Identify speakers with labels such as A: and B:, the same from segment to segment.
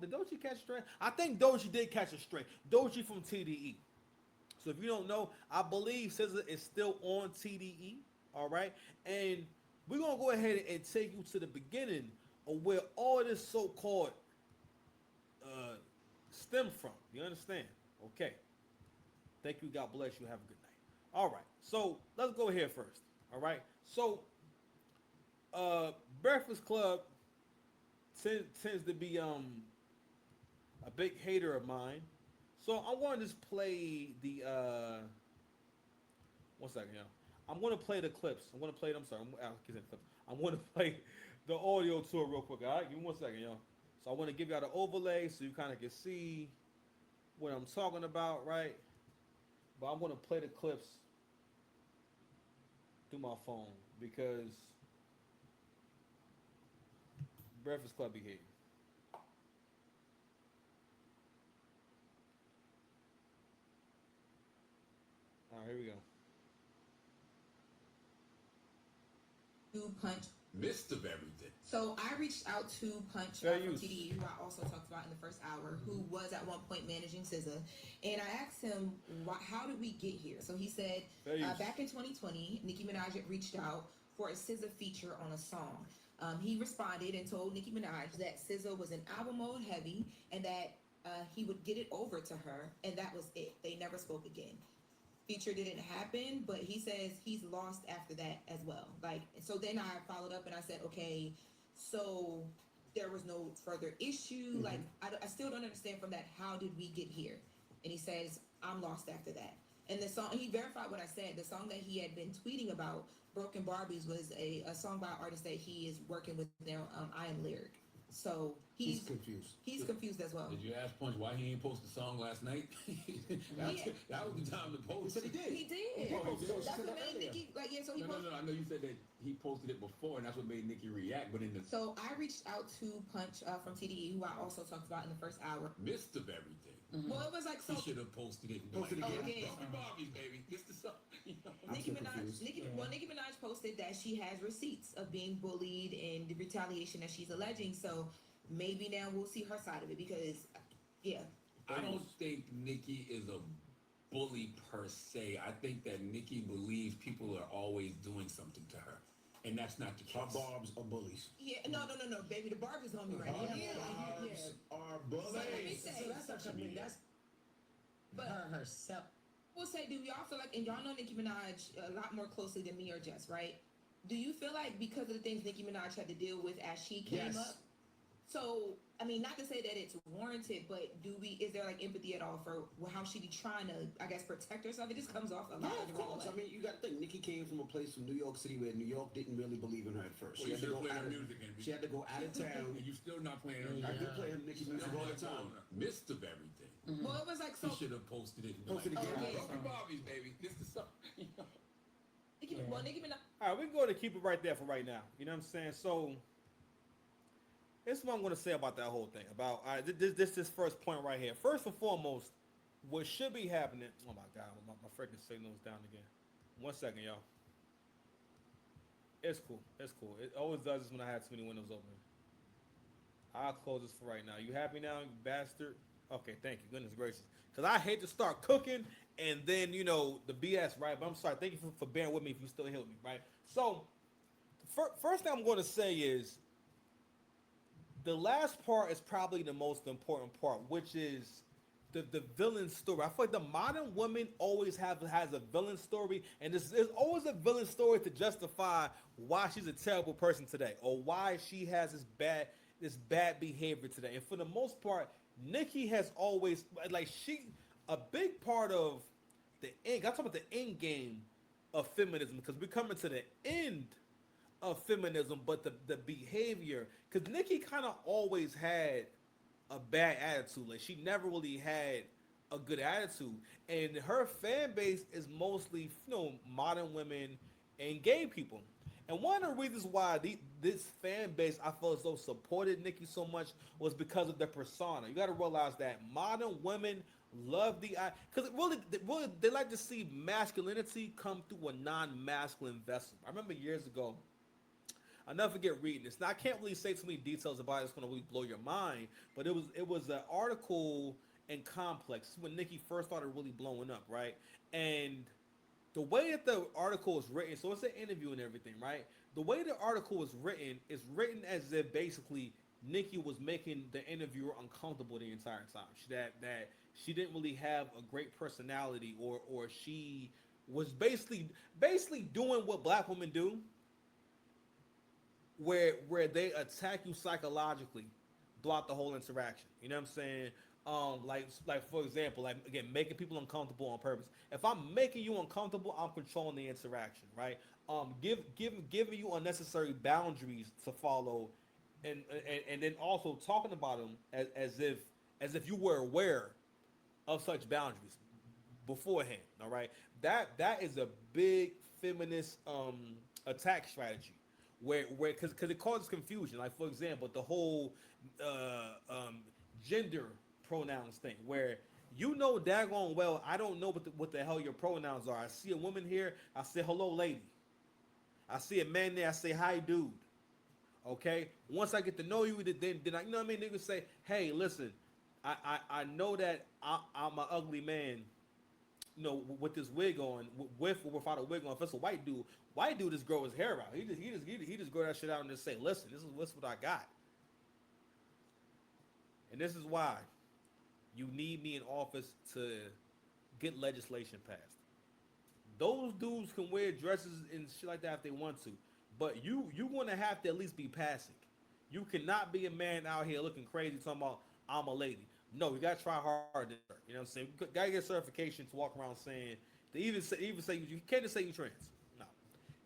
A: Did Dochi catch a stray? I think Dochi did catch a stray. Dochi from TDE. So if you don't know, I believe SZA is still on TDE. All right, and we're gonna go ahead and take you to the beginning of where all this so-called uh, stem from. You understand? Okay. Thank you. God bless you. Have a good night. All right. So let's go here first. All right. So Breakfast Club tends to be a big hater of mine. So I want to just play the 1 second, y'all. I'm gonna play the clips. I'm gonna play it. I'm sorry. I'm gonna play the audio to it real quick. All right, give me 1 second, y'all. So I want to give y'all the overlay so you kind of can see what I'm talking about, right? But I'm gonna play the clips through my phone because Breakfast Club be hating. All right, here we go.
B: To Punch.
C: Midst of everything.
B: So I reached out to Punch from TDE, who I also talked about in the first hour, who was at one point managing SZA, and I asked him, how did we get here? So he said, back in 2020, Nicki Minaj had reached out for a SZA feature on a song. He responded and told Nicki Minaj that SZA was in album mode heavy and that he would get it over to her, and that was it. They never spoke again. Feature didn't happen, but he says he's lost after that as well. Like, so then I followed up and I said, okay, so there was no further issue. Mm-hmm. Like, I still don't understand from that, how did we get here? And he says, I'm lost after that. And the song, he verified what I said. The song that he had been tweeting about, Broken Barbies, was a song by an artist that he is working with now, I Am Lyric. So he's
D: confused.
B: He's confused as well.
C: Did you ask Punch why he ain't posted the song last night? that was the time to post.
D: He did.
B: He did. That's what made Nicki, like, yeah, so he
C: No, I know you said that he posted it before, and that's what made Nicki react, but in the...
B: So I reached out to Punch from TDE, who I also talked about in the first hour.
C: Midst of everything.
B: Mm-hmm. Well, it was like, so...
C: He should have posted it.
D: Posted it again.
C: Broken Barbies, baby. This the song.
B: Nicki Minaj posted that she has receipts of being bullied and the retaliation that she's alleging, so... Maybe now we'll see her side of it because, yeah.
C: I don't think Nicki is a bully per se. I think that Nicki believes people are always doing something to her. And that's not the case.
D: Our Barbs are bullies.
B: Yeah, no, baby. The Barb is on me right now.
D: Barbs are bullies.
E: So that's what I mean. That's her herself.
B: We'll say, do y'all feel like, and y'all know Nicki Minaj a lot more closely than me or Jess, right? Do you feel like because of the things Nicki Minaj had to deal with as she came up? So, I mean, not to say that it's warranted, but is there like empathy at all for how she be trying to, I guess, protect herself? It just comes off a lot.
D: Yeah, of course. I mean, you got to think, Nicki came from a place from New York City where New York didn't really believe in her at first.
C: Well, she
D: had to go out of town.
C: And you still not playing her music.
D: I do play Nicki music all the time.
C: Midst of everything.
B: Mm-hmm. Well, it was like, so...
C: He should have posted it.
D: Posted again.
C: Broken Barbies, baby. This is something.
B: Nicki Minaj...
A: All right, we're going to keep it right there for right now. You know what I'm saying? So... This is what I'm going to say about that whole thing. About this first point right here. First and foremost, what should be happening... Oh, my God. My freaking signal's down again. 1 second, y'all. It's cool. It's cool. It always does this when I have too many windows open. I'll close this for right now. You happy now, you bastard? Okay, thank you. Goodness gracious. Because I hate to start cooking and then, you know, the BS, right? But I'm sorry. Thank you for bearing with me if you still hear me, right? So, first thing I'm going to say is... The last part is probably the most important part, which is the villain story. I feel like the modern woman always has a villain story, and there's always a villain story to justify why she's a terrible person today, or why she has this bad behavior today. And for the most part, Nicki has always a big part of the end. I'm talking about the end game of feminism because we're coming to the end of feminism, but the behavior, because Nicki kind of always had a bad attitude. Like, she never really had a good attitude, and her fan base is mostly, you know, modern women and gay people. And one of the reasons why this fan base, I feel as though, supported Nicki so much was because of the persona. You got to realize that modern women love because really they like to see masculinity come through a non-masculine vessel. I remember years ago, I'll never forget reading this. Now I can't really say too many details about it. It's gonna really blow your mind. But it was an article in Complex when Nicki first started really blowing up, right? And the way that the article is written, so it's an interview and everything, right? The way the article is written as if basically Nicki was making the interviewer uncomfortable the entire time. That she didn't really have a great personality, or she was basically doing what black women do, where they attack you psychologically throughout the whole interaction. You know what I'm saying? Like for example, like again, making people uncomfortable on purpose. If I'm making you uncomfortable, I'm controlling the interaction, right? Giving you unnecessary boundaries to follow, and then also talking about them as if you were aware of such boundaries beforehand. All right, that is a big feminist attack strategy where because it causes confusion. Like for example, the whole gender pronouns thing, where you know daggone well I don't know what the hell your pronouns are. I see a woman here, I say hello lady. I see a man there, I say hi dude. Okay, once I get to know you, then I, you know what I mean. They would say, hey, listen, I know that I'm an ugly man, you know, with this wig on, with or without a wig on. If it's a white dude just grow his hair out. He just grow that shit out and just say, listen, this is what I got, and this is why you need me in office to get legislation passed. Those dudes can wear dresses and shit like that if they want to, but you gonna have to at least be passing. You cannot be a man out here looking crazy talking about I'm a lady. No, you gotta try hard. You know what I'm saying? You gotta get certification to walk around saying to even say you can't just say you trans. No,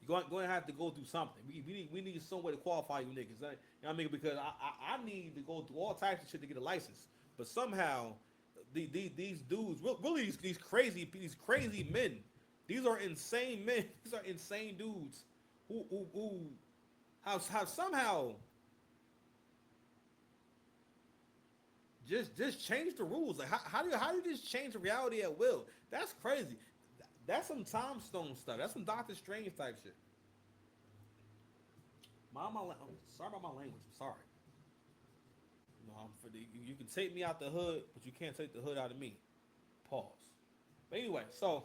A: you're going to have to go through something. We need some way to qualify you niggas. You know what I mean? Because I need to go through all types of shit to get a license. But somehow these dudes, really these crazy men, these are insane men. These are insane dudes who have somehow just change the rules. Like how do you just change the reality at will? That's crazy. That's some Tom Stone stuff. That's some Doctor Strange type shit. Sorry about my language. I'm sorry. You know, you can take me out the hood, but you can't take the hood out of me. Pause. But anyway, so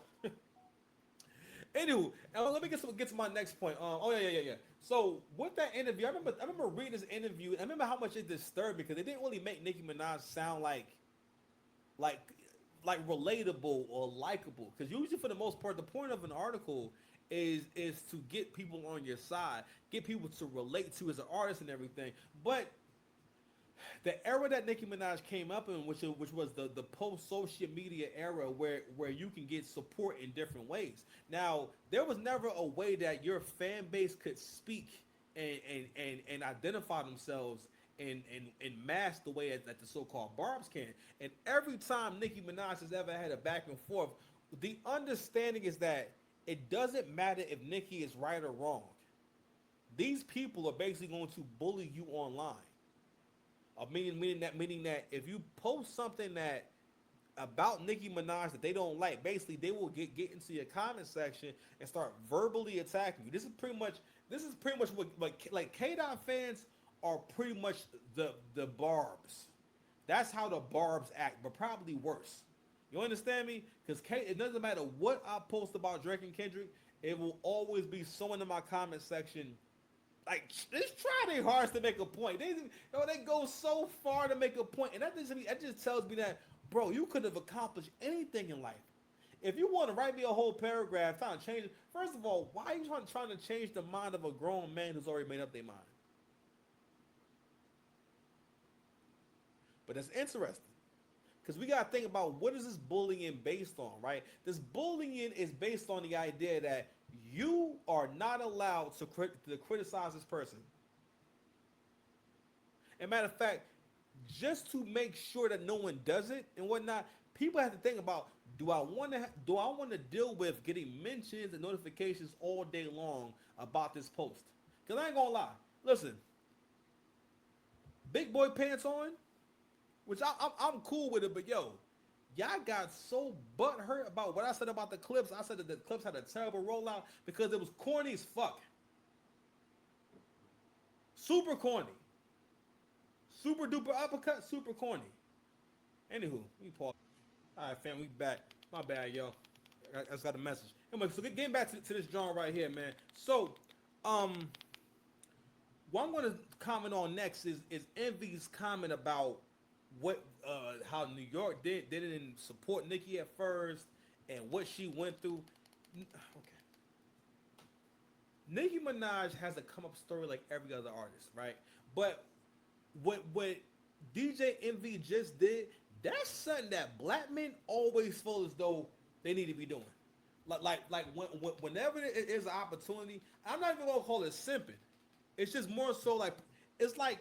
A: anywho, let me get to my next point. Yeah. So with that interview, I remember reading this interview, and I remember how much it disturbed me because it didn't really make Nicki Minaj sound like relatable or likable. Because usually, for the most part, the point of an article is to get people on your side, get people to relate to as an artist and everything. But the era that Nicki Minaj came up in, which was the post social media era, where you can get support in different ways. Now, there was never a way that your fan base could speak and identify themselves in mass the way that the so-called Barbs can. And every time Nicki Minaj has ever had a back and forth, the understanding is that it doesn't matter if Nicki is right or wrong. These people are basically going to bully you online. Meaning that if you post something that about Nicki Minaj that they don't like, basically they will get into your comment section and start verbally attacking you. This is pretty much what like K-Dot fans are pretty much the Barbs. That's how the Barbs act, but probably worse. You understand me? Because it doesn't matter what I post about Drake and Kendrick, it will always be someone in my comment section. Like, just try their hardest to make a point. They go so far to make a point, and that just tells me that, bro, you could have accomplished anything in life. If you want to write me a whole paragraph trying to change it, first of all, why are you trying to change the mind of a grown man who's already made up their mind? But that's interesting, because we got to think about what is this bullying based on, right? This bullying is based on the idea that you are not allowed to criticize this person. As a matter of fact, just to make sure that no one does it and whatnot, people have to think about, do I want to deal with getting mentions and notifications all day long about this post? Because I ain't gonna lie, listen, big boy pants on, which I'm cool with it, but yo, y'all got so butthurt about what I said about the clips. I said that the clips had a terrible rollout because it was corny as fuck. Super corny. Super duper uppercut, super corny. Anywho, we pause. All right, fam, we back. My bad, yo. I just got a message. Anyway, so getting back to this genre right here, man. So, what I'm going to comment on next is Envy's comment about what how New York didn't support Nicki at first and what she went through. Okay. Nicki Minaj has a come up story like every other artist, right? But what DJ Envy just did, that's something that black men always feel as though they need to be doing. Whenever it is an opportunity, I'm not even gonna call it simping. It's just more so like it's like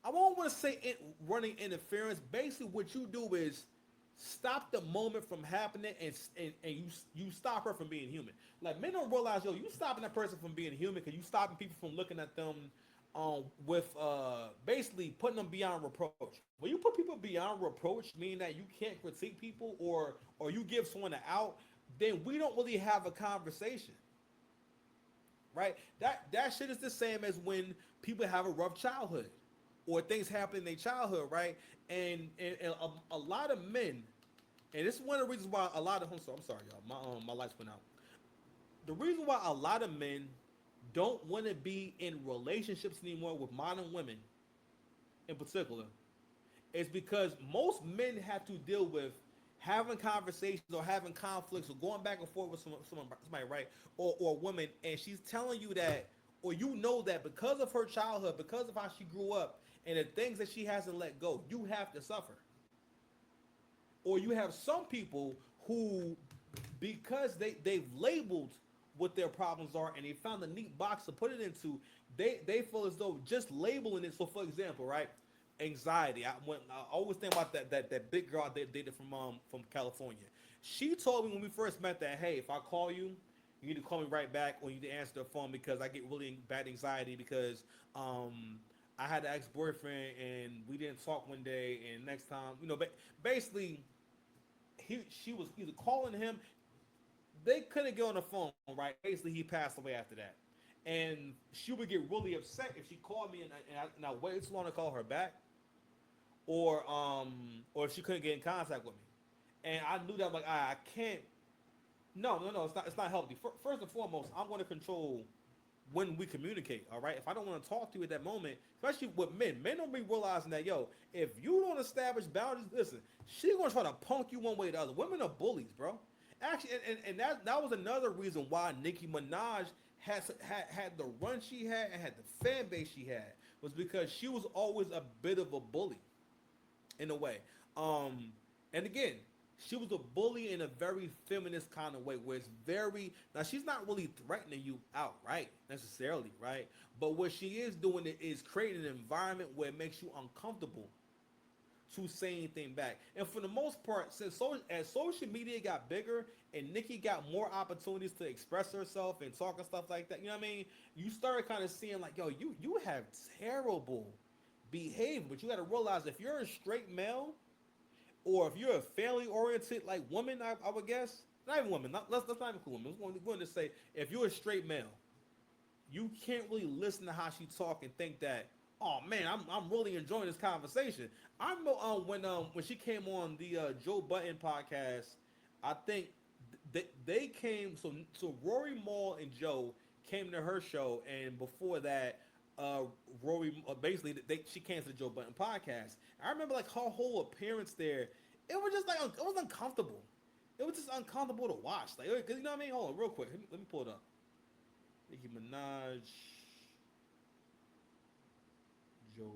A: I won't want to say running interference. Basically, what you do is stop the moment from happening and you stop her from being human. Like men don't realize, yo, you stopping that person from being human because you stopping people from looking at them with basically putting them beyond reproach. When you put people beyond reproach, meaning that you can't critique people or you give someone an out, then we don't really have a conversation. Right? That shit is the same as when people have a rough childhood or things happen in their childhood, right? And a lot of men, and this is one of the reasons why a lot of I'm sorry, y'all, my lights went out. The reason why a lot of men don't want to be in relationships anymore with modern women, in particular, is because most men have to deal with having conversations or having conflicts or going back and forth with somebody, right, or a woman, and she's telling you that, or you know that because of her childhood, because of how she grew up, and the things that she hasn't let go, you have to suffer. Or you have some people who, because they've labeled what their problems are and they found a neat box to put it into, they feel as though just labeling it. So, for example, right, anxiety. I always think about that big girl I dated from California. She told me when we first met that, hey, if I call you, you need to call me right back or you need to answer the phone because I get really bad anxiety because I had an ex-boyfriend and we didn't talk one day and next time, basically she was either calling him, they couldn't get on the phone, right? Basically he passed away after that. And she would get really upset if she called me and I waited too long to call her back or if she couldn't get in contact with me. And I knew that like I can't. No, it's not healthy. First and foremost, I'm going to control when we communicate. All right, if I don't want to talk to you at that moment, especially with men don't be realizing that if you don't establish boundaries, listen, she's going to try to punk you one way or the other. Women are bullies, bro. Actually, and that was another reason why Nicki Minaj had the run she had and had the fan base she had was because she was always a bit of a bully in a way. And again, she was a bully in a very feminist kind of way where it's very, now she's not really threatening you outright necessarily, right? But what she is doing is creating an environment where it makes you uncomfortable to say anything back. And for the most part, as social media got bigger and Nicki got more opportunities to express herself and talk and stuff like that, you know what I mean? You started kind of seeing like, you have terrible behavior. But you got to realize if you're a straight male or if you're a family-oriented like woman, I would guess, not even woman, let's not even cool woman. We're going to say if you're a straight male, you can't really listen to how she talk and think that, oh man, I'm really enjoying this conversation. I remember when she came on the Joe Budden podcast, I think they came. So Rory Maul and Joe came to her show, and before that, Rory basically she came to the Joe Budden podcast. I remember like her whole appearance there. It was just like it was uncomfortable. It was just uncomfortable to watch. Like, cause you know what I mean? Hold on, real quick. Let me pull it up. Nicki Minaj, Joe.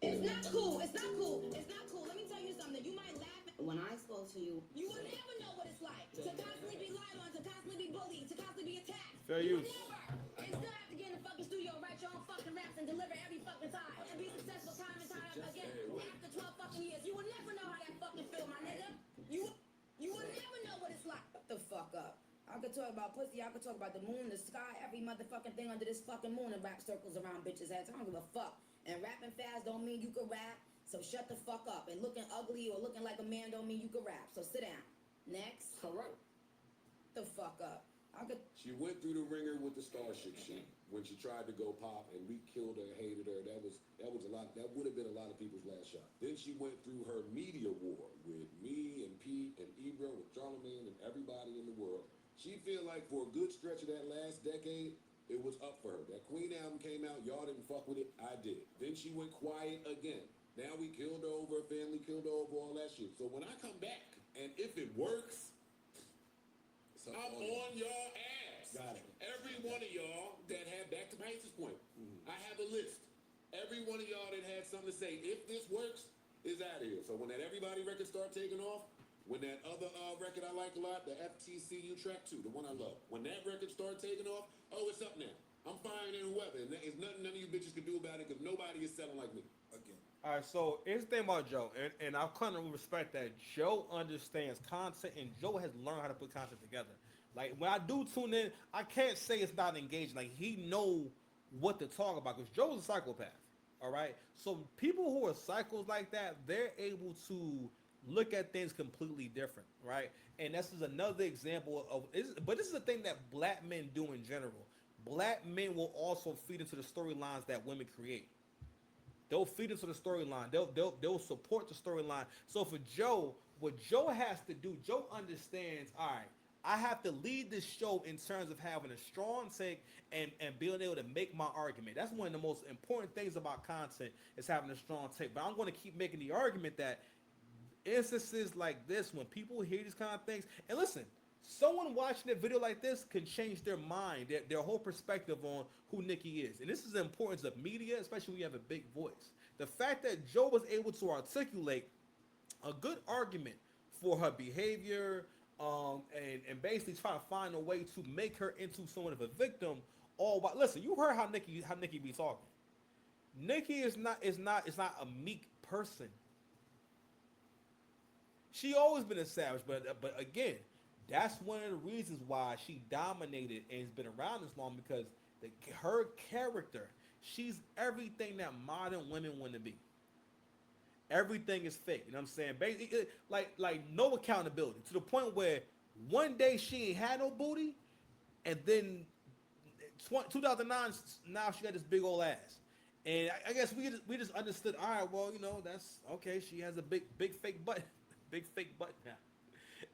B: It's not cool. It's not cool. It's not cool. Let me tell you something. You might laugh.
F: When I spoke to you,
B: You will never know what it's like to constantly be lied on, to constantly be bullied, to constantly be attacked.
A: Fair
B: You
A: use.
B: will never. And still have to get in the fucking studio, write your own fucking raps, and deliver every fucking time, and be successful time and time again. After 12 fucking years, you will never know how that fucking feel, my nigga. You will never know what it's like.
F: shut the fuck up. I could talk about pussy, I could talk about the moon, the sky, every motherfucking thing under this fucking moon and rap circles around bitches' heads. I don't give a fuck. And rapping fast don't mean you can rap. So shut the fuck up. And looking ugly or looking like a man don't mean you can rap. So sit down. Next.
G: All right.
F: The fuck up. I could.
G: She went through the ringer with the Starship shit when she tried to go pop, and we killed her, hated her. That was a lot. That would have been a lot of people's last shot. Then she went through her media war with me and Pete and Ebro, with Charlamagne and everybody in the world. She feel like for a good stretch of that last decade, it was up for her. That Queen album came out, y'all didn't fuck with it, I did. Then she went quiet again. Now we killed her over her family, killed her over all that shit. So when I come back, and if it works, I'm on y'all ass.
D: Got it.
G: Every one of y'all that had, back to my point, I have a list. Every one of y'all that had something to say, if this works, is out of here. So when that Everybody record start taking off, when that other record I like a lot, the FTCU track 2, the one I love, when that record started taking off, oh, it's up now. I'm firing in whoever, and there's nothing none of you bitches can do about it because nobody is selling like me.
D: Again.
A: All right, so here's the thing about Joe, and I kind of respect that. Joe understands content, and Joe has learned how to put content together. Like, when I do tune in, I can't say it's not engaging. Like, he know what to talk about, because Joe's a psychopath, all right? So people who are psychos like that, they're able to look at things completely different, right? And this is another example of, but this is the thing that black men do in general. Black men will also feed into the storylines that women create. They'll feed into the storyline. They'll support the storyline. So for Joe, what Joe has to do, Joe understands, all right, I have to lead this show in terms of having a strong take and being able to make my argument. That's one of the most important things about content, is having a strong take. But I'm going to keep making the argument that instances like this, when people hear these kind of things, and listen, someone watching a video like this can change their mind, their whole perspective on who Nicki is. And this is the importance of media, especially when you have a big voice. The fact that Joe was able to articulate a good argument for her behavior, and basically try to find a way to make her into somewhat of a victim. All while, listen, you heard how Nicki be talking. Nicki is not a meek person. She always been a savage, but again, that's one of the reasons why she dominated and has been around this long, because her character, she's everything that modern women want to be. Everything is fake. You know what I'm saying? Basically, like no accountability, to the point where one day she ain't had no booty, and then 2009, now she got this big old ass. And I guess we just understood, all right, well, you know, that's okay. She has a big fake butt, big fake butt now.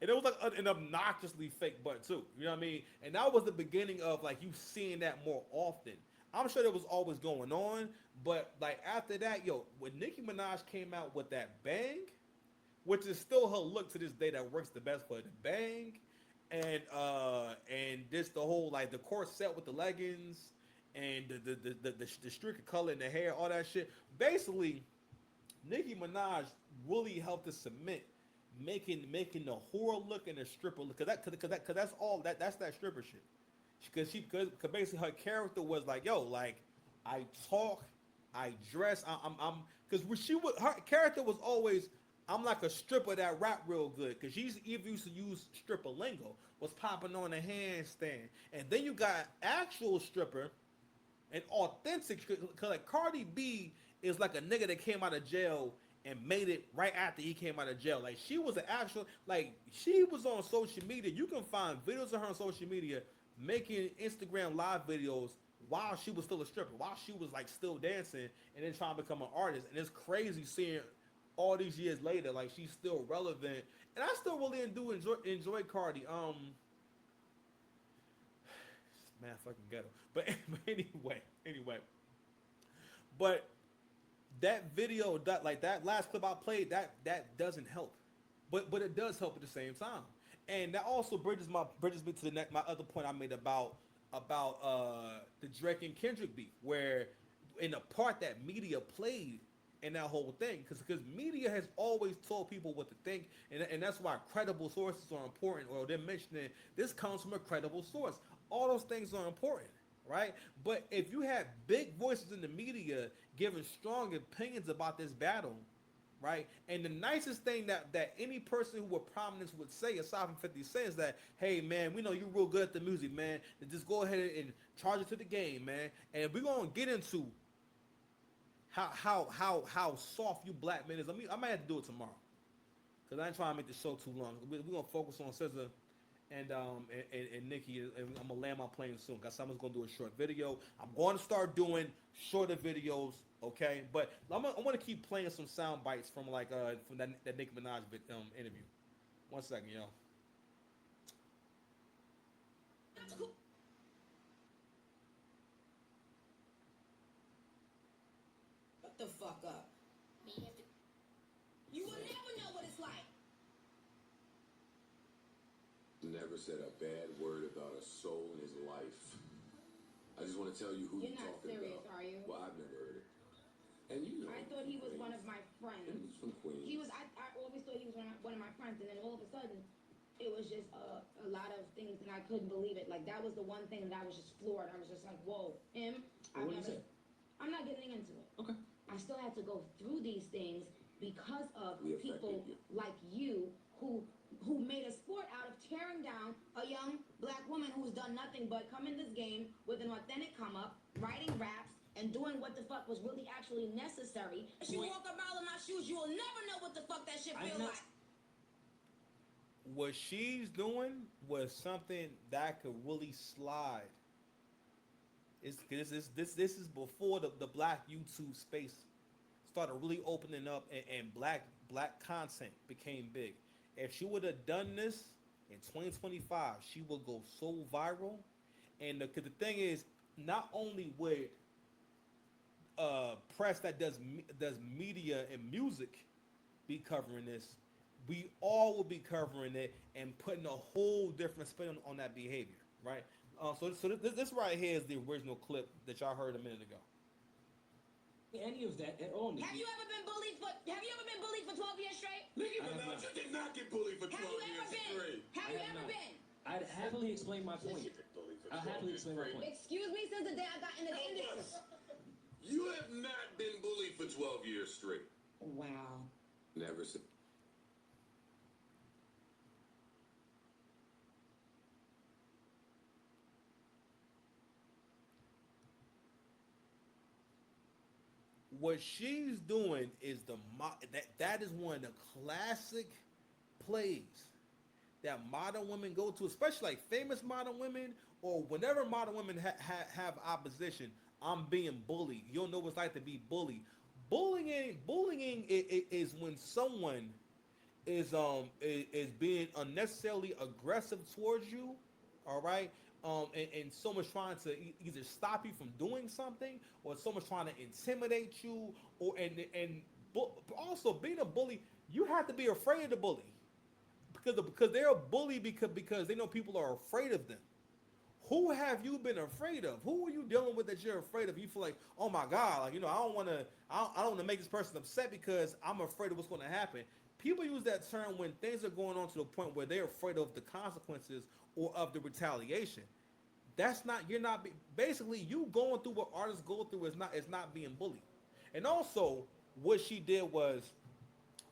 A: And it was like an obnoxiously fake butt too. You know what I mean? And that was the beginning of like you seeing that more often. I'm sure that was always going on, but like after that, when Nicki Minaj came out with that bang, which is still her look to this day that works the best for her, the bang, and this the whole like the corset with the leggings and the streak of color in the hair, all that shit. Basically, Nicki Minaj really helped to cement making the whore look and the stripper look, cause that's all that's that stripper shit. Because basically her character was like, yo, like I talk, I dress, I'm because her character was always, I'm like a stripper that rap real good, because she even used to use stripper lingo, was popping on a handstand, and then you got actual stripper and authentic, because like Cardi B is like a nigga that came out of jail and made it right after he came out of jail. Like she was an actual, like she was on social media. You can find videos of her on social media making Instagram live videos while she was still a stripper, while she was like still dancing and then trying to become an artist. And it's crazy seeing all these years later, like she's still relevant. And I still really do enjoy Cardi. Man, fucking ghetto. But anyway. But that video, that last clip I played, that doesn't help. But it does help at the same time. And that also bridges me to my other point I made about the Drake and Kendrick beef, where in the part that media played in that whole thing, because media has always told people what to think, and that's why credible sources are important, or they're mentioning this comes from a credible source. All those things are important, right? But if you have big voices in the media giving strong opinions about this battle, right? And the nicest thing that any person who with prominence would say, aside from 50 Cent, is that, hey, man, we know you're real good at the music, man. Just go ahead and charge it to the game, man. And we're going to get into how soft you black men is. I might have to do it tomorrow because I ain't trying to make the show too long. We're gonna focus on SZA and Nicki, and I'm gonna land my plane soon. Cause someone's gonna do a short video. I'm going to start doing shorter videos, okay? But I want to keep playing some sound bites from from that Nicki Minaj interview. 1 second, yo.
F: Shut the fuck up. You will never know what it's like.
G: Never said a bad word about a soul in his life. I just want to tell you who
F: You're
G: you're
F: not
G: talking
F: serious,
G: about.
F: are you?
G: Well, I've never heard it. And you know.
F: I thought he was one of my friends.
G: And he's from Queens.
F: He was. I always thought he was one of my friends, and then all of a sudden, it was just a lot of things, and I couldn't believe it. Like that was the one thing that I was just floored. I was just like, whoa, him.
D: What did he say?
F: I'm not getting into it.
D: Okay.
F: I still had to go through these things because of
G: We
F: people
G: affected you.
F: like you who made a sport out of tearing down a young black woman who's done nothing but come in this game with an authentic come up, writing raps, and doing what the fuck was really actually necessary. If you walk a mile in my shoes, you will never know what the fuck that shit feel like.
A: What she's doing was something that could really slide. This is before the black YouTube space started really opening up and black content became big. If she would have done this in 2025, she would go so viral. And the thing is, not only would press that does media and music be covering this, we all will be covering it and putting a whole different spin on that behavior, right? So this right here is the original clip that y'all heard a minute ago.
H: Any of that at all, Nicki.
F: Have you ever been bullied for 12 years straight?
G: Nicki Minaj, you did not get bullied for 12 years straight.
F: Have you ever been?
H: I'd happily explain my point.
G: She been bullied for
H: I'll
G: 12
H: happily
G: years
H: explain my
G: straight.
H: point.
F: Excuse me, since the day I got into the industry.
G: You have not been bullied for 12 years straight.
F: Wow.
G: Never said.
A: What she's doing is that is one of the classic plays that modern women go to, especially like famous modern women, or whenever modern women have opposition. I'm being bullied. You don't know what it's like to be bullied. Bullying is when someone is being unnecessarily aggressive towards you, all right, and someone's trying to either stop you from doing something, or someone's trying to intimidate you, or also being a bully, you have to be afraid of the bully, because they're a bully because they know people are afraid of them. Who have you been afraid of? Who are you dealing with that you're afraid of? You feel like, oh my God, like, I don't want to make this person upset because I'm afraid of what's going to happen. People use that term when things are going on to the point where they're afraid of the consequences or of the retaliation. Basically, you going through what artists go through is not being bullied. And also, what she did was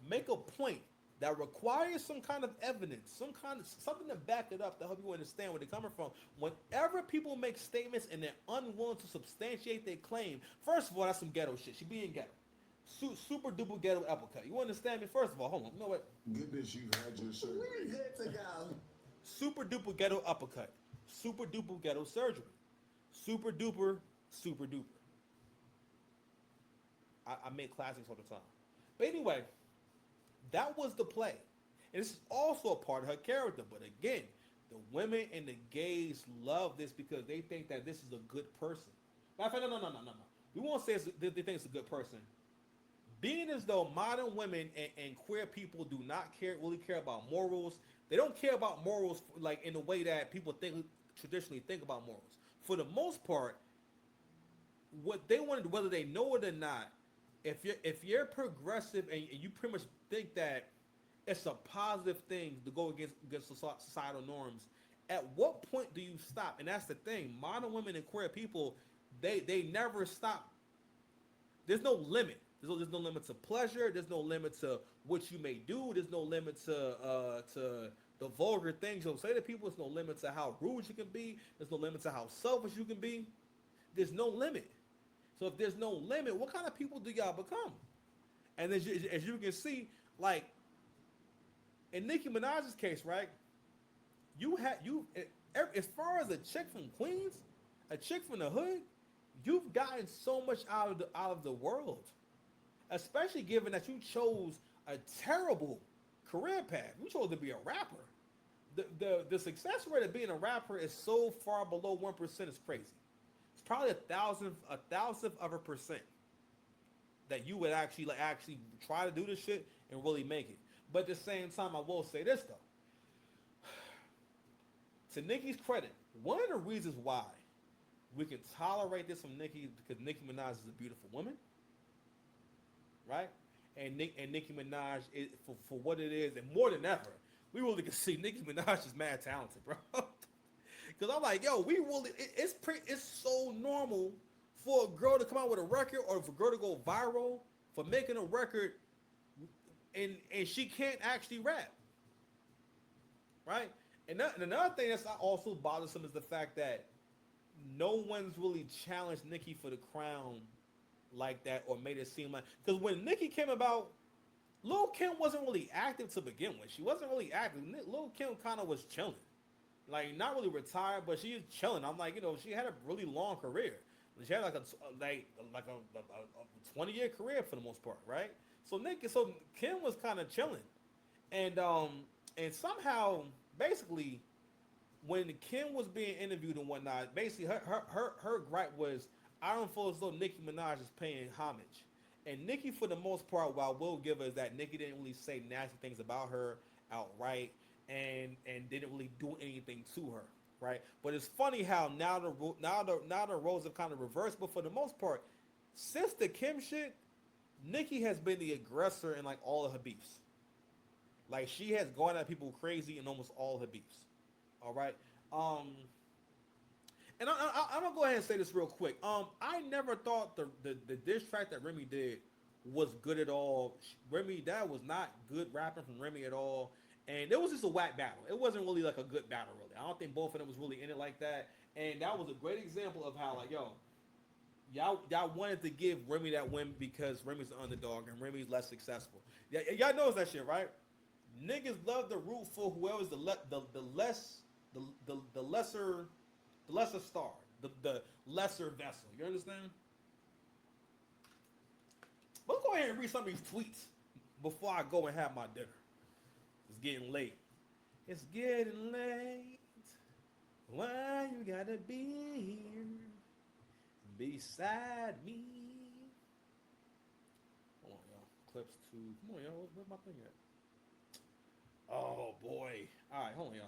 A: make a point that requires some kind of evidence, something to back it up to help you understand where they're coming from. Whenever people make statements and they're unwilling to substantiate their claim, first of all, that's some ghetto shit. She being ghetto. Super duper ghetto uppercut. You understand me? First of all, hold on. You know what?
D: Goodness, you had your surgery.
E: We're good to go.
A: Super duper ghetto uppercut. Super duper ghetto surgery. Super duper, super duper. I make classics all the time. But anyway, that was the play. And this is also a part of her character. But again, the women and the gays love this because they think that this is a good person. Matter of fact, no. We won't say they think it's a good person. Being as though modern women and queer people do not really care about morals. They don't care about morals like in the way that people traditionally think about morals. For the most part, what they want to do, whether they know it or not, if you're progressive and you pretty much think that it's a positive thing to go against societal norms, at what point do you stop? And that's the thing. Modern women and queer people, they never stop. There's no limit. There's no limit to pleasure. There's no limit to what you may do. There's no limit to the vulgar things you'll say to people. There's no limit to how rude you can be. There's no limit to how selfish you can be. There's no limit. So if there's no limit, what kind of people do y'all become? And as you can see, like in Nicki Minaj's case, right? As far as a chick from Queens, a chick from the hood, you've gotten so much out of the world, especially given that you chose a terrible career path. You chose to be a rapper. The success rate of being a rapper is so far below 1%. It's crazy. It's probably a thousandth of a percent that you would actually try to do this shit and really make it. But at the same time, I will say this though. To Nicki's credit, one of the reasons why we can tolerate this from Nicki is because Nicki Minaj is a beautiful woman, right? And Nicki Minaj is for what it is, and more than ever, we really can see Nicki Minaj is mad talented, bro. Because I'm like, yo, it's so normal for a girl to come out with a record or for a girl to go viral for making a record and she can't actually rap, right? And another thing that's also bothersome is the fact that no one's really challenged Nicki for the crown like that or made it seem like, because when Nicki came about, Lil' Kim wasn't really active to begin with. She wasn't really active. Lil' Kim kind of was chilling. Like, not really retired, but she was chilling. I'm like, she had a really long career. She had like a 20-year career for the most part, right? So Kim was kind of chilling. And somehow, basically, when Kim was being interviewed and whatnot, basically her gripe was, I don't feel as though Nicki Minaj is paying homage. And Nicki, for the most part, what I will give her is that Nicki didn't really say nasty things about her outright and didn't really do anything to her, right? But it's funny how now the roles have kind of reversed. But for the most part, since the Kim shit, Nicki has been the aggressor in like all of her beefs. Like she has gone at people crazy in almost all her beefs. All right. And I'm gonna go ahead and say this real quick. I never thought the diss track that Remy did was good at all. Remy, that was not good rapping from Remy at all. And it was just a whack battle. It wasn't really like a good battle, really. I don't think both of them was really in it like that. And that was a great example of how, like, yo, y'all wanted to give Remy that win because Remy's the underdog and Remy's less successful. Y'all knows that shit, right? Niggas love to root for whoever's the lesser star, the lesser vessel. You understand? Let's go ahead and read some of these tweets before I go and have my dinner. It's getting late. It's getting late. Why you gotta be here beside me? Hold on, y'all. Clips to. Come on, y'all. Where's my thing at? Oh boy. All right, hold on, y'all.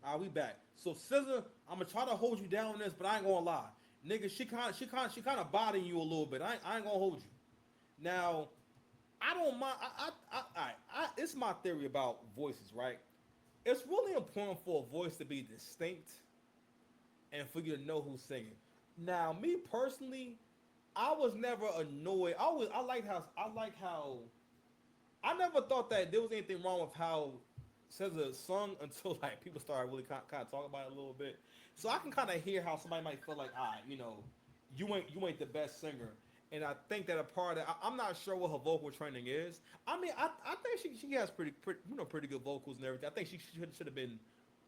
A: All right, we back. So SZA, I'm gonna try to hold you down on this, but I ain't gonna lie, nigga. She kind of bothering you a little bit. I ain't gonna hold you. Now, I don't mind. It's my theory about voices, right? It's really important for a voice to be distinct and for you to know who's singing. Now, me personally, I was never annoyed. I like how I never thought that there was anything wrong with how SZA sung until like people started really kind of talking about it a little bit. So I can kind of hear how somebody might feel like, you ain't the best singer. And I think that a part of I'm not sure what her vocal training is. I mean, I think she has pretty good vocals and everything. I think she should have been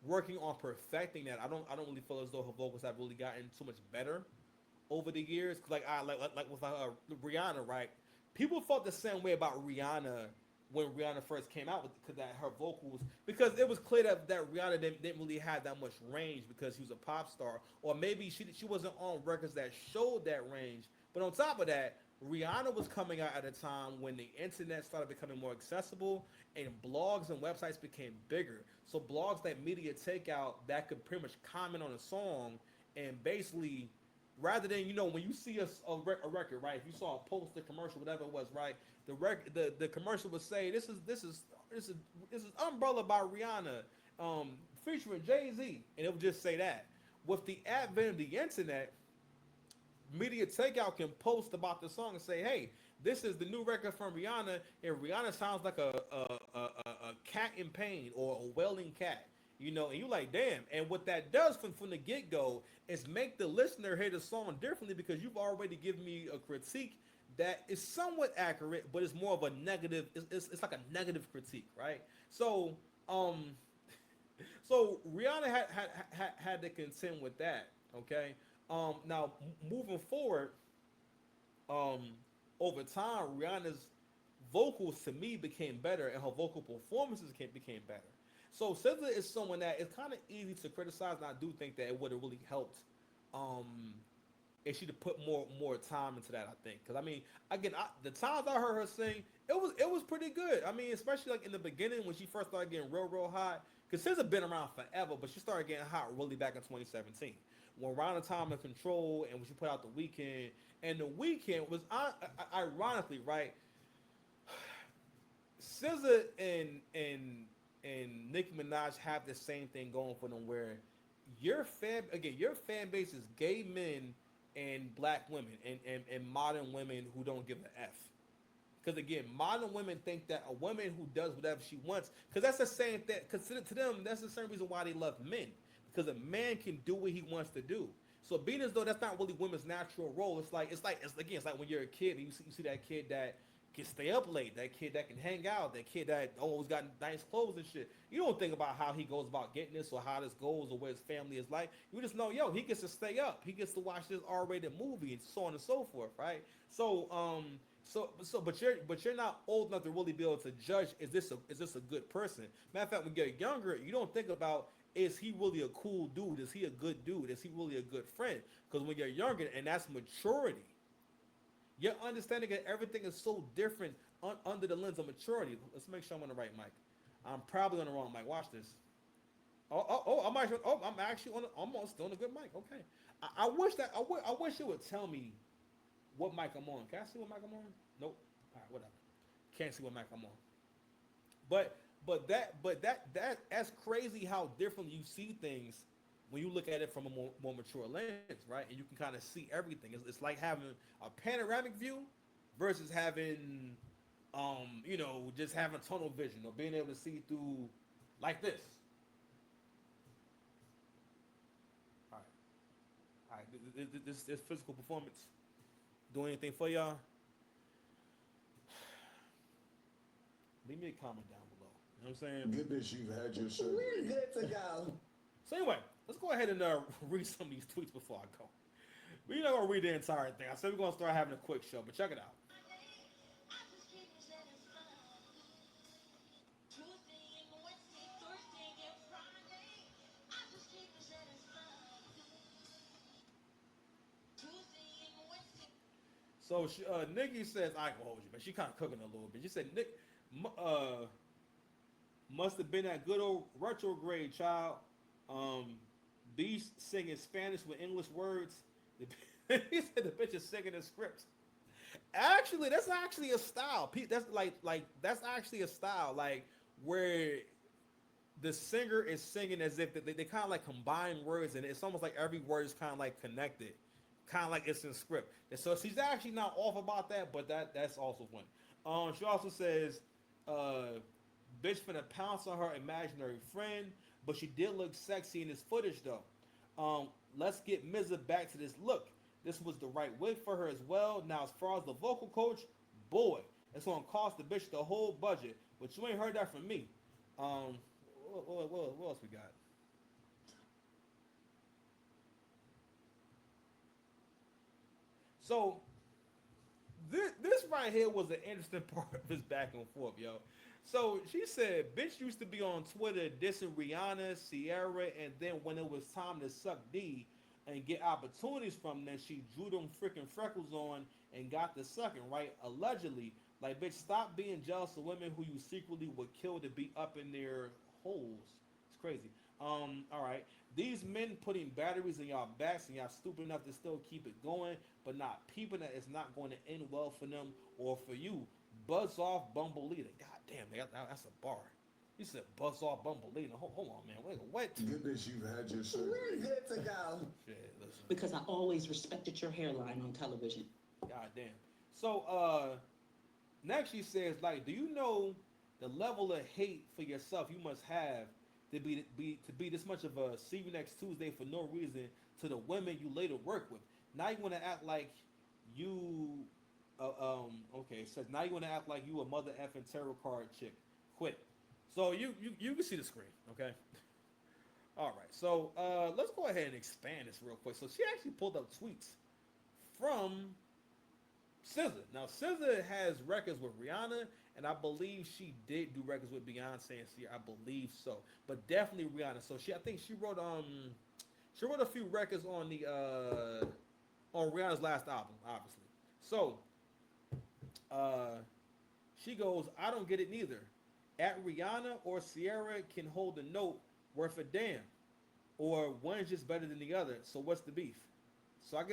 A: working on perfecting that. I don't really feel as though her vocals have really gotten too much better over the years. Like with Rihanna, right? People felt the same way about Rihanna when Rihanna first came out because that her vocals, because it was clear that Rihanna didn't really have that much range because she was a pop star, or maybe she wasn't on records that showed that range. But on top of that, Rihanna was coming out at a time when the internet started becoming more accessible and blogs and websites became bigger. So blogs that media takeout that could pretty much comment on a song and basically, rather than, when you see a record, right? If you saw a poster, commercial, whatever it was, right? The commercial would say this is Umbrella by Rihanna, featuring Jay-Z, and it would just say that. With the advent of the internet, media takeout can post about the song and say, hey, this is the new record from Rihanna, and Rihanna sounds like a cat in pain or a wailing cat. and you like, damn. And what that does from the get go is make the listener hear the song differently because you've already given me a critique that is somewhat accurate, but it's more of a negative. It's like a negative critique, right? Um, so Rihanna had to contend with that. Okay. Now moving forward, um, over time, Rihanna's vocals to me became better, and her vocal performances became better. So SZA is someone that it's kind of easy to criticize, and I do think that it would have really helped um, if she'd have put more time into that. I think because I mean, again, the times I heard her sing, it was pretty good. I mean, especially like in the beginning when she first started getting real hot. Because SZA been around forever, but she started getting hot really back in 2017 when around the time of Control and when she put out the Weekend. And the Weekend was ironically right. SZA and Nicki Minaj have the same thing going for them, where your fan base is gay men and black women and modern women who don't give a f. Because again, modern women think that a woman who does whatever she wants, because that's the same thing. Because to them, that's the same reason why they love men. Because a man can do what he wants to do. So being as though that's not really women's natural role, it's like when you're a kid and you see that kid that can stay up late, that kid that can hang out, that kid that always got nice clothes and shit. You don't think about how he goes about getting this or how this goes or what his family is like. You just know, yo, he gets to stay up. He gets to watch this R-rated movie and so on and so forth, right? But you're not old enough to really be able to judge is this a good person. Matter of fact, when you're younger, you don't think about is he really a cool dude? Is he a good dude? Is he really a good friend? Because when you're younger, and that's maturity, your understanding that everything is so different under the lens of maturity. Let's make sure I'm on the right mic. I'm probably on the wrong mic. Watch this. I'm actually almost on a good mic. Okay. I wish it would tell me what mic I'm on. Can I see what mic I'm on? Nope. All right, whatever. Can't see what mic I'm on. But that's crazy how differently you see things when you look at it from a more mature lens, right? And you can kind of see everything. It's like having a panoramic view versus having, just having tunnel vision or being able to see through like this. All right. This physical performance doing anything for y'all? Leave me a comment down below. You know what I'm saying?
G: Good bitch, you've had your surgery.
E: We're good to go.
A: So anyway, let's go ahead and read some of these tweets before I go. We're not gonna read the entire thing. I said we're gonna start having a quick show, but check it out. So Nicki says, I can hold you, but she kind of cooking a little bit. She said, Nick, must have been that good old retrograde child. Beast singing Spanish with English words. He said the bitch is singing the scripts. Actually, that's actually a style. That's that's actually a style, like where the singer is singing as if they kind of like combine words, and it's almost like every word is kind of like connected, kind of like it's in script. And so she's actually not off about that, but that's also one. She also says, bitch finna pounce on her imaginary friend, but she did look sexy in this footage though. Let's get Mizza back to this look. This was the right wig for her as well. Now, as far as the vocal coach, boy, it's gonna cost the bitch the whole budget. But you ain't heard that from me. What else we got? So this right here was an interesting part of this back and forth, yo. So she said, bitch used to be on Twitter dissing Rihanna, Sierra, and then when it was time to suck D and get opportunities from them, she drew them freaking freckles on and got the sucking, right? Allegedly. Like, bitch, stop being jealous of women who you secretly would kill to be up in their holes. It's crazy. All right. These men putting batteries in y'all backs and y'all stupid enough to still keep it going, but not peeping that it's not going to end well for them or for you. Buzz off, Bumble leader. God damn, that's a bar. He said, buzz off, Bumble leader. Hold on, man. Wait, what?
G: Good bitch, you've had your surgery.
E: We're good to go.
A: Shit, listen.
I: Because I always respected your hairline on television.
A: God damn. So, next she says, like, do you know the level of hate for yourself you must have to be this much of a see you next Tuesday for no reason to the women you later work with. Now you want to act like you, okay. It says now you want to act like you a mother effing tarot card chick. Quit. So you can see the screen, okay? All right. So let's go ahead and expand this real quick. So she actually pulled up tweets from SZA. Now SZA has records with Rihanna, and I believe she did do records with Beyonce and Sierra. I believe so, but definitely Rihanna. So I think she wrote a few records on the on Rihanna's last album, obviously. So she goes, I don't get it neither. At Rihanna or Sierra can hold a note worth a damn, or one's just better than the other. So what's the beef? So I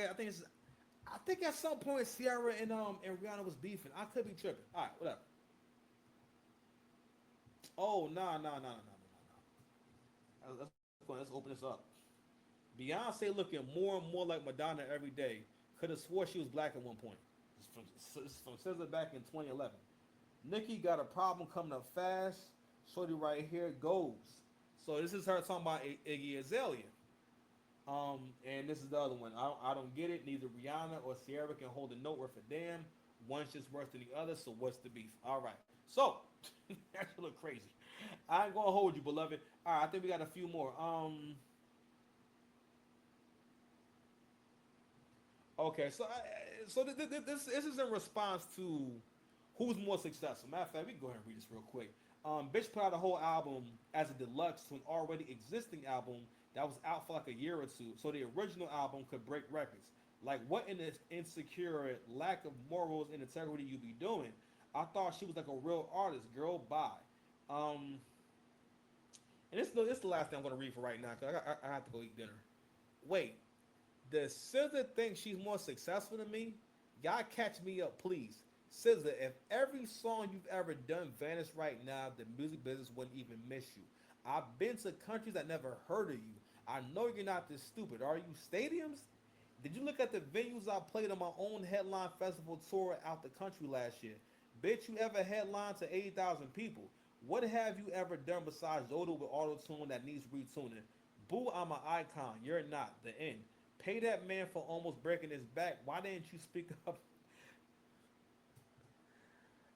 A: think at some point Sierra and Rihanna was beefing. I could be tripping. All right, whatever. Oh no. Let's open this up. Beyonce looking more and more like Madonna every day. Could have swore she was black at one point. It's from SZA back in 2011. Nicki got a problem coming up fast. Shorty right here goes. So this is her talking about Iggy Azalea. And this is the other one. I don't get it. Neither Rihanna or Sierra can hold a note worth a damn. One's just worse than the other. So what's the beef? All right. So that should look crazy. I ain't gonna hold you, beloved. All right. I think we got a few more. Okay. So this is in response to who's more successful. Matter of fact, we can go ahead and read this real quick. Bitch put out a whole album as a deluxe to an already existing album that was out for like a year or two, so the original album could break records. Like, what in this insecure lack of morals and integrity you be doing? I thought she was like a real artist, girl. Bye. And this is the last thing I'm gonna read for right now because I have to go eat dinner. Wait, does SZA think she's more successful than me? Y'all catch me up, please. SZA, if every song you've ever done vanished right now, the music business wouldn't even miss you. I've been to countries that never heard of you. I know you're not this stupid. Are you stadiums? Did you look at the venues I played on my own headline festival tour out the country last year? Bitch, you ever headlined to 80,000 people? What have you ever done besides Yoda with auto-tune that needs retuning? Boo, I'm an icon. You're not. The end. Pay that man for almost breaking his back. Why didn't you speak up?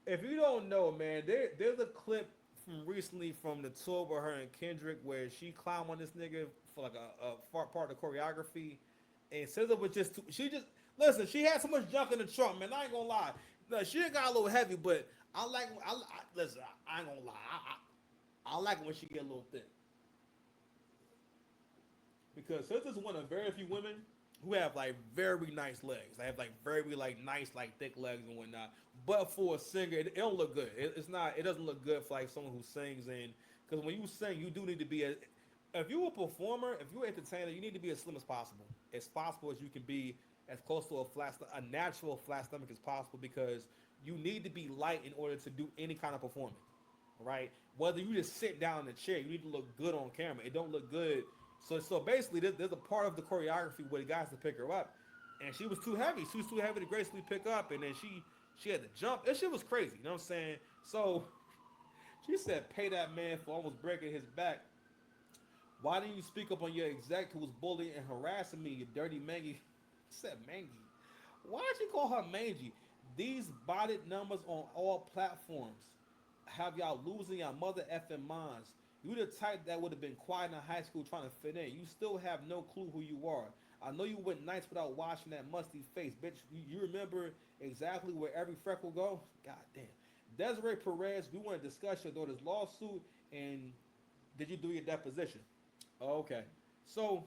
A: If you don't know, man, there's a clip from recently from the tour with her and Kendrick where she climbed on this nigga for like a part of the choreography, and SZA was listen. She had so much junk in the trunk, man. I ain't gonna lie. No, she got a little heavy, but listen. I ain't gonna lie. I like it when she get a little thick because SZA's one of very few women who have like very nice legs. They have like very like nice like thick legs and whatnot. But for a singer, it don't look good. It's not. It doesn't look good for like someone who sings. And because when you sing, you do need to be if you're a performer, if you're an entertainer, you need to be as slim as possible as you can be, as close to a natural flat stomach as possible, because you need to be light in order to do any kind of performing, right? Whether you just sit down in a chair, you need to look good on camera. It don't look good. So basically, there's a part of the choreography where the guys to pick her up, and she was too heavy. She was too heavy to gracefully pick up, and then she had to jump. That shit was crazy. You know what I'm saying? So she said, "Pay that man for almost breaking his back. Why didn't you speak up on your exec who was bullying and harassing me, you dirty mangy?" Said mangy. Why did you call her mangy? These botted numbers on all platforms have y'all losing your mother effing minds. You the type that would have been quiet in high school trying to fit in. You still have no clue who you are. I know you went nights without washing that musty face, bitch. You remember exactly where every freckle go? God damn. Desiree Perez, we want to discuss your daughter's lawsuit, and did you do your deposition? Okay. So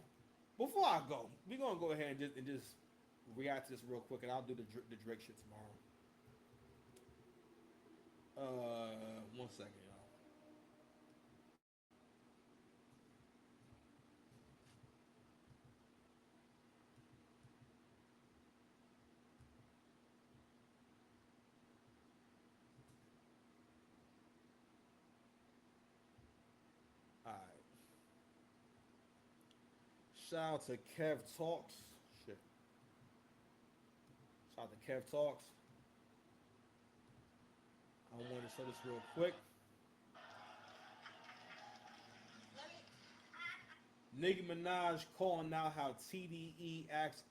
A: before I go, we're gonna go ahead and just react to this real quick, and I'll do the Drake shit tomorrow. 1 second, y'all. All right. Shout out to Kev Talks. Shit. Shout out to Kev Talks. I want to show this real quick.
J: Let me
A: Nicki Minaj calling out how TDE acts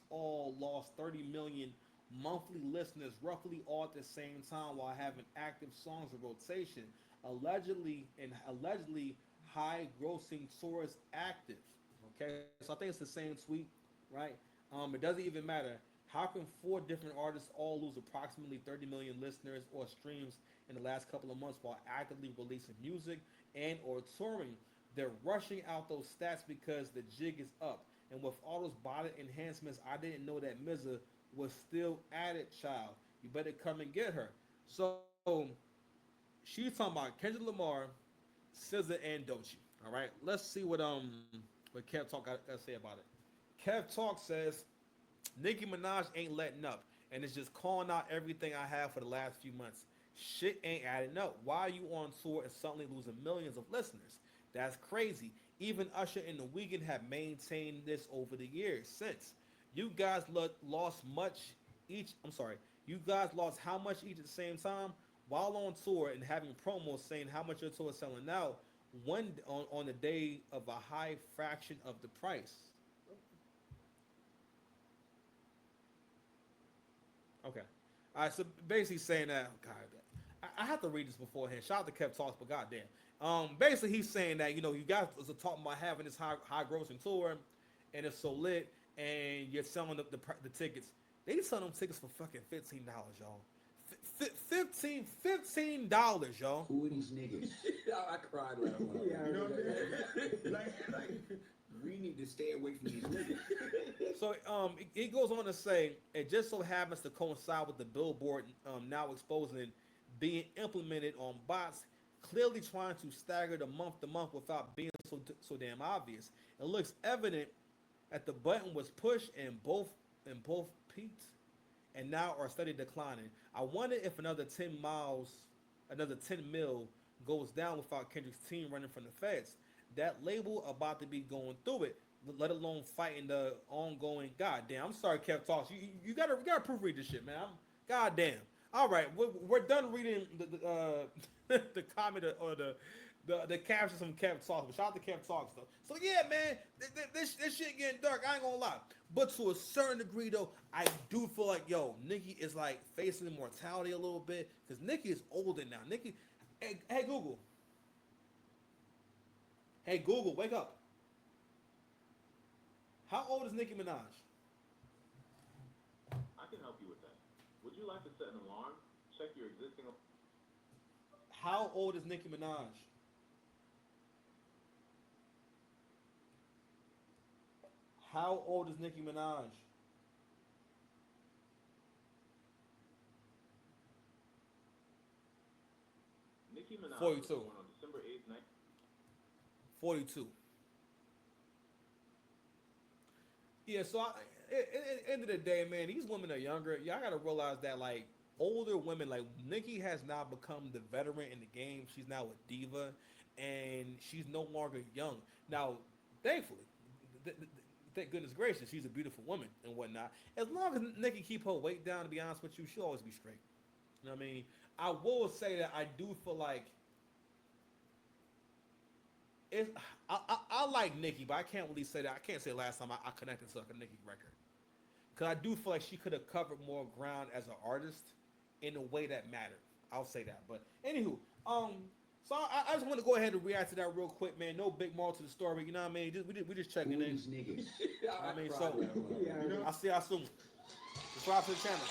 A: all lost 30 million monthly listeners roughly all at the same time while having active songs in rotation. Allegedly high grossing tours active. Okay, so I think it's the same tweet, right? It doesn't even matter. How can four different artists all lose approximately 30 million listeners or streams in the last couple of months while actively releasing music and or touring? They're rushing out those stats because the jig is up. And with all those body enhancements, I didn't know that Mizza was still at it, child. You better come and get her. So she's talking about Kendrick Lamar, SZA, and Doechii. All right, let's see what Kev Talk got to say about it. Kev Talk says Nicki Minaj ain't letting up, and it's just calling out everything I have for the last few months. Shit ain't adding up. Why are you on tour and suddenly losing millions of listeners? That's crazy. Even Usher and The Weeknd have maintained this over the years since. You guys lost much each. I'm sorry. You guys lost how much each at the same time while on tour and having promos saying how much your tour is selling out one on the day of a high fraction of the price. Okay. All right. So basically saying that, God, I have to read this beforehand. Shout out to Kev Talks, but goddamn. Basically he's saying that you guys are talking about having this high grossing tour, and it's so lit, and you're selling the tickets. They sell them tickets for fucking $15, y'all. $15, y'all.
D: Who are these niggas?
C: I cried right away.
D: Yeah, you know what I mean? Like, we need to stay away from these niggas.
A: So it goes on to say it just so happens to coincide with the Billboard now exposing being implemented on bots, clearly trying to stagger the month to month without being so damn obvious. It looks evident that the button was pushed and both peaked and now are steadily declining. I wonder if another 10 mil goes down without Kendrick's team running from the feds. That label about to be going through it, let alone fighting the ongoing. Goddamn, I'm sorry, Kev Talks. You gotta proofread this shit, man. Goddamn. All right, we're done reading the comment or the captions from Kev Talks. But shout out to Kev Talks though. So yeah, man, this shit getting dark. I ain't gonna lie. But to a certain degree though, I do feel like Nicki is like facing mortality a little bit because Nicki is older now. Nicki, hey Google. Hey Google, wake up. How old is Nicki Minaj?
J: I can help you with that. Would you like to set an alarm? Check your existing.
A: How old is Nicki Minaj? How old is Nicki Minaj?
J: Nicki Minaj
A: 42.
J: was born on December 8th,
A: 42. Yeah, so at the end of the day, man, these women are younger. Y'all gotta realize that like older women, like Nicki has now become the veteran in the game. She's now a diva, and she's no longer young. Now, thankfully, thank goodness gracious, she's a beautiful woman and whatnot. As long as Nicki keep her weight down, to be honest with you, she'll always be straight. You know what I mean? I will say that I do feel like I like Nicki, but I can't really say that. I can't say last time I connected to like a Nicki record. Because I do feel like she could have covered more ground as an artist in a way that mattered. I'll say that. But anywho, so I just want to go ahead and react to that real quick, man. No big moral to the story. You know what I mean? We just checking in.
D: These niggas.
A: I mean, so I'll see y'all soon. Subscribe to the channel.